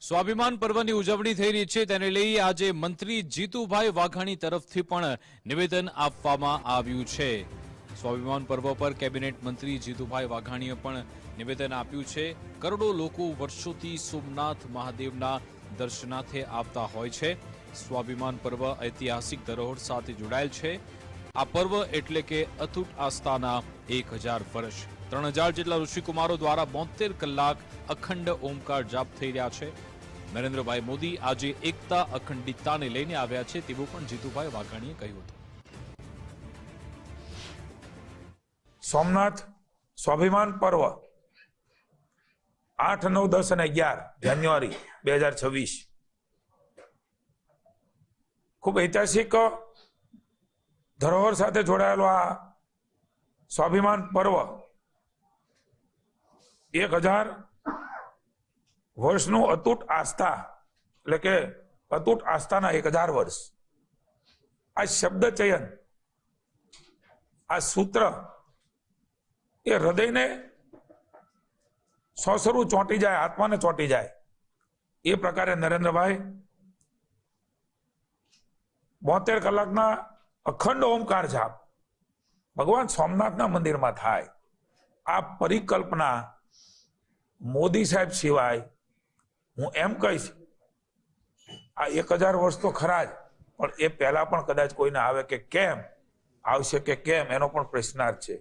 સ્વાભિમાન પર્વની ઉજવણી થઈ રહી છે તેને લઈ આજે મંત્રી જીતુભાઈ વાઘાણી તરફથી પણ નિવેદન આપવામાં આવ્યું છે। સ્વાભિમાન પર્વ પર કેબિનેટ મંત્રી જીતુભાઈ વાઘાણીએ પણ નિવેદન આપ્યું છે। કરોડો લોકો વર્ષોથી સોમનાથ મહાદેવના દર્શનાર્થે આવતા હોય છે। સ્વાભિમાન પર્વ ઐતિહાસિક ધરોહર સાથે જોડાયેલ છે। આ પર્વ એટલે કે અતૂટ આસ્થાના 1000 વર્ષ। 3000 જેટલા ઋષિકુમારો દ્વારા 72 કલાક અખંડ ઓમકાર જાપ થઈ રહ્યા છે। નરેન્દ્રભાઈ મોદી આજે એકતા અખંડિતતાને લઈને આવ્યા છે તેવું પણ જીતુભાઈ વાઘાણીએ કહ્યું હતું। સોમનાથ સ્વાભિમાન પર્વ 8, 9, 10 અને 11 જાન્યુઆરી 2026 ખૂબ ઐતિહાસિક ધરોહર સાથે જોડાયેલો આ સ્વાભિમાન પર્વ 1000 વર્ષનું અતૂટ આસ્થા એટલે કે અતૂટ આસ્થાના 1000 વર્ષ। આ શબ્દ ચયન, આ સૂત્ર એ હૃદયને સોસરું ચોંટી જાય, આત્માને ચોંટી જાય એ પ્રકારે નરેન્દ્રભાઈ 72 કલાકના અખંડ ઓમકાર જાપ ભગવાન સોમનાથના મંદિરમાં થાય। આ પરિકલ્પના મોદી સાહેબ સિવાય હું એમ કહીશ આ 1000 વર્ષ તો ખરા જ, પણ એ પહેલા પણ કદાચ કોઈને આવે કે કેમ આવશે કે કેમ એનો પણ પ્રશ્નાર્થ છે।